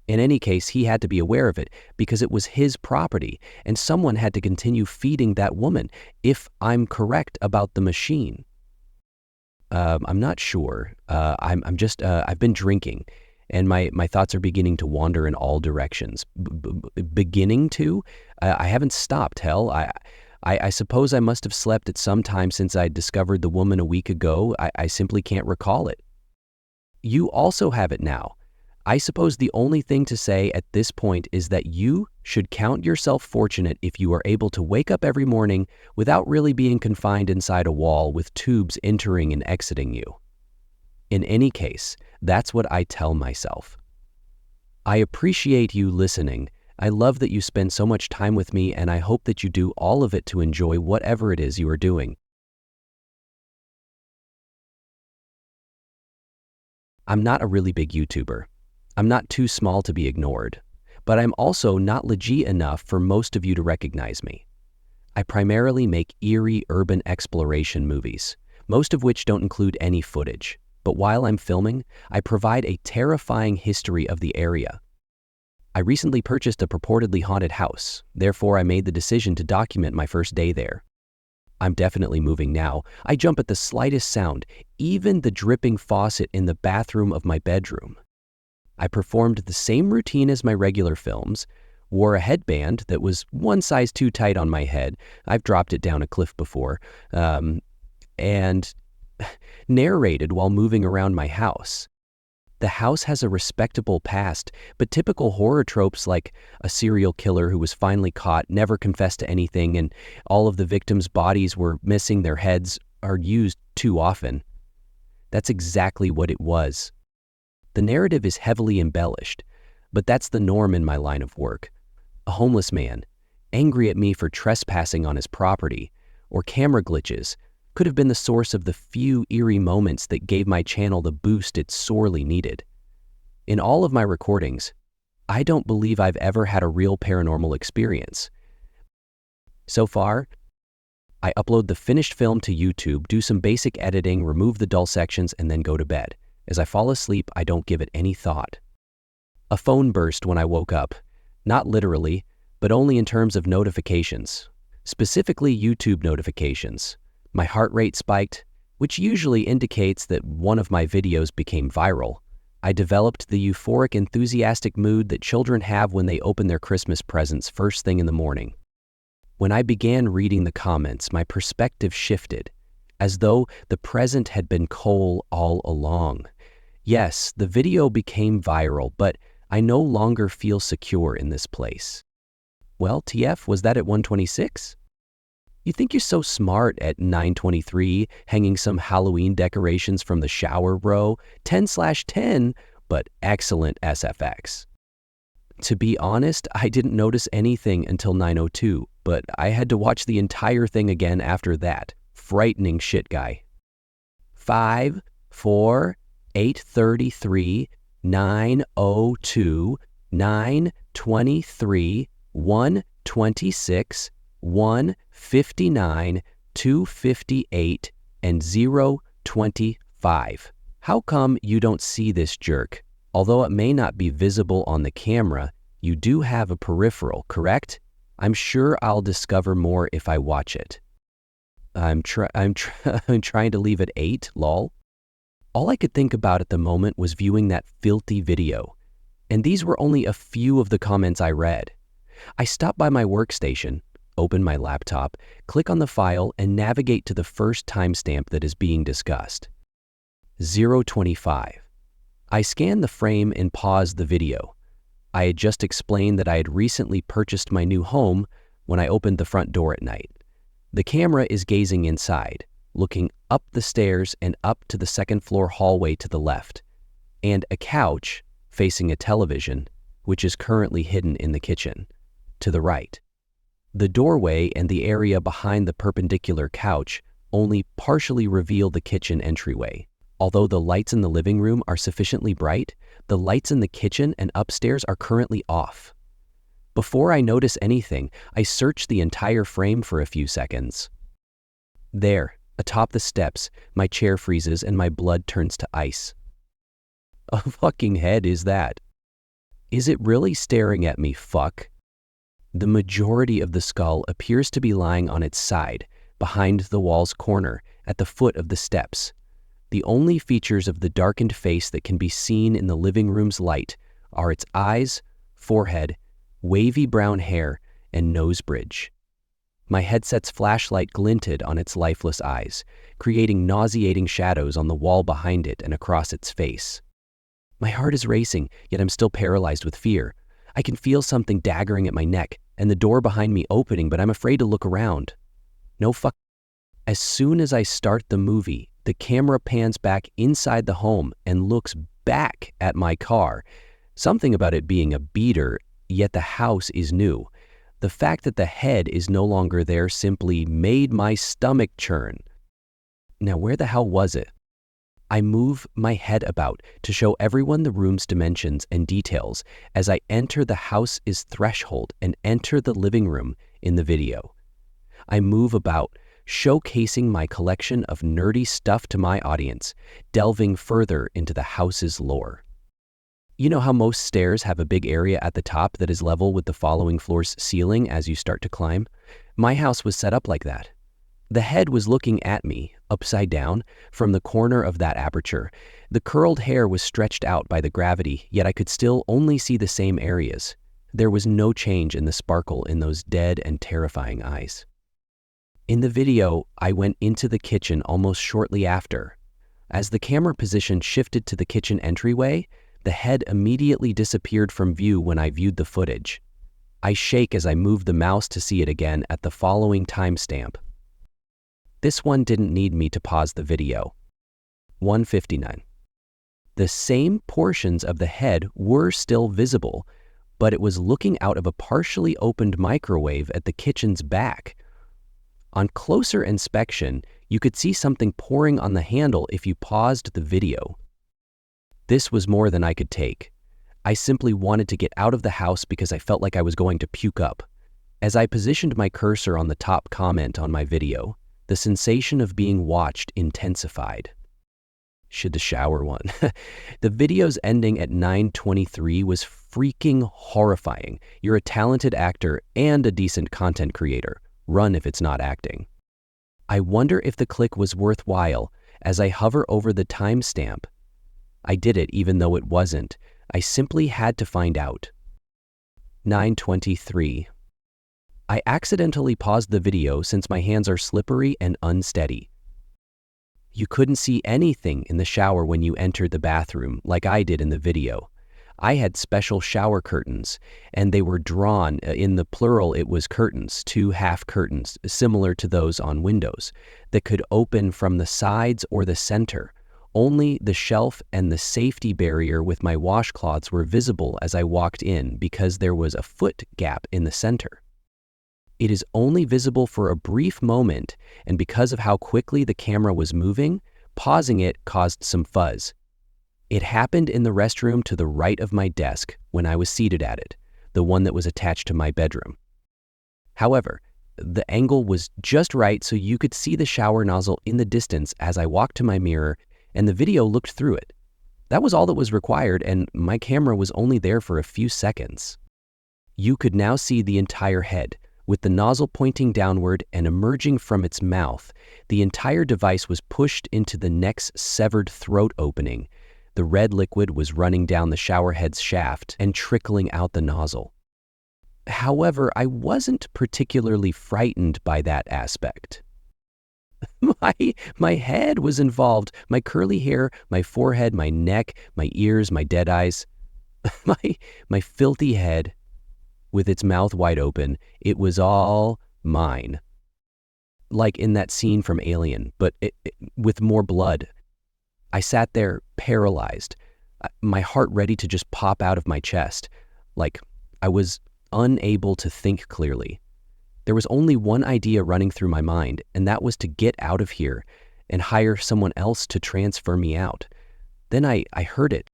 In any case, he had to be aware of it because it was his property and someone had to continue feeding that woman, if I'm correct about the machine. I'm not sure. I've been drinking and my thoughts are beginning to wander in all directions. Beginning to? I haven't stopped, hell. I suppose I must have slept at some time since I discovered the woman a week ago. I simply can't recall it. You also have it now. I suppose the only thing to say at this point is that you should count yourself fortunate if you are able to wake up every morning without really being confined inside a wall with tubes entering and exiting you. In any case, that's what I tell myself. I appreciate you listening. I love that you spend so much time with me, and I hope that you do all of it to enjoy whatever it is you are doing. I'm not a really big YouTuber. I'm not too small to be ignored, but I'm also not legit enough for most of you to recognize me. I primarily make eerie urban exploration movies, most of which don't include any footage, but while I'm filming, I provide a terrifying history of the area. I recently purchased a purportedly haunted house, therefore I made the decision to document my first day there. I'm definitely moving now. I jump at the slightest sound, even the dripping faucet in the bathroom of my bedroom. I performed the same routine as my regular films, wore a headband that was one size too tight on my head. I've dropped it down a cliff before, and narrated while moving around my house. The house has a respectable past, but typical horror tropes like a serial killer who was finally caught, never confessed to anything, and all of the victims' bodies were missing their heads are used too often. That's exactly what it was. The narrative is heavily embellished, but that's the norm in my line of work. A homeless man, angry at me for trespassing on his property, or camera glitches, could have been the source of the few eerie moments that gave my channel the boost it sorely needed. In all of my recordings, I don't believe I've ever had a real paranormal experience. So far, I upload the finished film to YouTube, do some basic editing, remove the dull sections, and then go to bed. As I fall asleep, I don't give it any thought. A phone burst when I woke up, not literally, but only in terms of notifications, specifically YouTube notifications. My heart rate spiked, which usually indicates that one of my videos became viral. I developed the euphoric, enthusiastic mood that children have when they open their Christmas presents first thing in the morning. When I began reading the comments, my perspective shifted, as though the present had been coal all along. Yes, the video became viral, but I no longer feel secure in this place. Well, TF, was that at 126? You think you're so smart at 9:23, hanging some Halloween decorations from the shower, bro? 10/10, but excellent SFX. To be honest, I didn't notice anything until 9:02, but I had to watch the entire thing again after that. Frightening shit, guy. 5, 4, 8:33, 9:02, 9:23, 1:26, 1:59, 2:58, and 0:25. How come you don't see this jerk? Although it may not be visible on the camera, you do have a peripheral, correct? I'm sure I'll discover more if I watch it. I'm trying to leave at 8, lol. All I could think about at the moment was viewing that filthy video, and these were only a few of the comments I read. I stop by my workstation, open my laptop, click on the file, and navigate to the first timestamp that is being discussed. 0:25. I scan the frame and pause the video. I had just explained that I had recently purchased my new home when I opened the front door at night. The camera is gazing inside, looking up the stairs and up to the second-floor hallway to the left, and a couch facing a television, which is currently hidden in the kitchen, to the right. The doorway and the area behind the perpendicular couch only partially reveal the kitchen entryway. Although the lights in the living room are sufficiently bright, the lights in the kitchen and upstairs are currently off. Before I notice anything, I search the entire frame for a few seconds. There, atop the steps, my chair freezes and my blood turns to ice. A fucking head is that? Is it really staring at me, fuck? The majority of the skull appears to be lying on its side, behind the wall's corner, at the foot of the steps. The only features of the darkened face that can be seen in the living room's light are its eyes, forehead, wavy brown hair, and nose bridge. My headset's flashlight glinted on its lifeless eyes, creating nauseating shadows on the wall behind it and across its face. My heart is racing, yet I'm still paralyzed with fear. I can feel something daggering at my neck and the door behind me opening, but I'm afraid to look around. No fuck. As soon as I start the movie, the camera pans back inside the home and looks back at my car. Something about it being a beater, yet the house is new. The fact that the head is no longer there simply made my stomach churn. Now, where the hell was it? I move my head about to show everyone the room's dimensions and details as I enter the house's threshold and enter the living room in the video. I move about, showcasing my collection of nerdy stuff to my audience, delving further into the house's lore. You know how most stairs have a big area at the top that is level with the following floor's ceiling as you start to climb? My house was set up like that. The head was looking at me, upside down, from the corner of that aperture. The curled hair was stretched out by the gravity, yet I could still only see the same areas. There was no change in the sparkle in those dead and terrifying eyes. In the video, I went into the kitchen almost shortly after. As the camera position shifted to the kitchen entryway, the head immediately disappeared from view when I viewed the footage. I shake as I move the mouse to see it again at the following timestamp. This one didn't need me to pause the video. 1:59. The same portions of the head were still visible, but it was looking out of a partially opened microwave at the kitchen's back. On closer inspection, you could see something pouring on the handle if you paused the video. This was more than I could take. I simply wanted to get out of the house because I felt like I was going to puke up. As I positioned my cursor on the top comment on my video, the sensation of being watched intensified. Should the shower one. The video's ending at 9:23 was freaking horrifying. You're a talented actor and a decent content creator. Run if it's not acting. I wonder if the click was worthwhile as I hover over the timestamp. I did it even though it wasn't. I simply had to find out. 9:23. I accidentally paused the video since my hands are slippery and unsteady. You couldn't see anything in the shower when you entered the bathroom like I did in the video. I had special shower curtains, and they were drawn, in the plural it was curtains, 2 half curtains, similar to those on windows, that could open from the sides or the center. Only the shelf and the safety barrier with my washcloths were visible as I walked in because there was a foot gap in the center. It is only visible for a brief moment, and because of how quickly the camera was moving, pausing it caused some fuzz. It happened in the restroom to the right of my desk when I was seated at it, the one that was attached to my bedroom. However, the angle was just right so you could see the shower nozzle in the distance as I walked to my mirror, and the video looked through it. That was all that was required, and my camera was only there for a few seconds. You could now see the entire head, with the nozzle pointing downward and emerging from its mouth. The entire device was pushed into the neck's severed throat opening. The red liquid was running down the shower head's shaft and trickling out the nozzle. However, I wasn't particularly frightened by that aspect. My head was involved, my curly hair, my forehead, my neck, my ears, my dead eyes. My filthy head, with its mouth wide open, it was all mine. Like in that scene from Alien, but with more blood. I sat there paralyzed, my heart ready to just pop out of my chest, like I was unable to think clearly. There was only one idea running through my mind, and that was to get out of here and hire someone else to transfer me out. Then I heard it.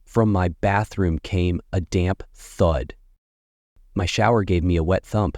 From my bathroom came a damp thud. My shower gave me a wet thump.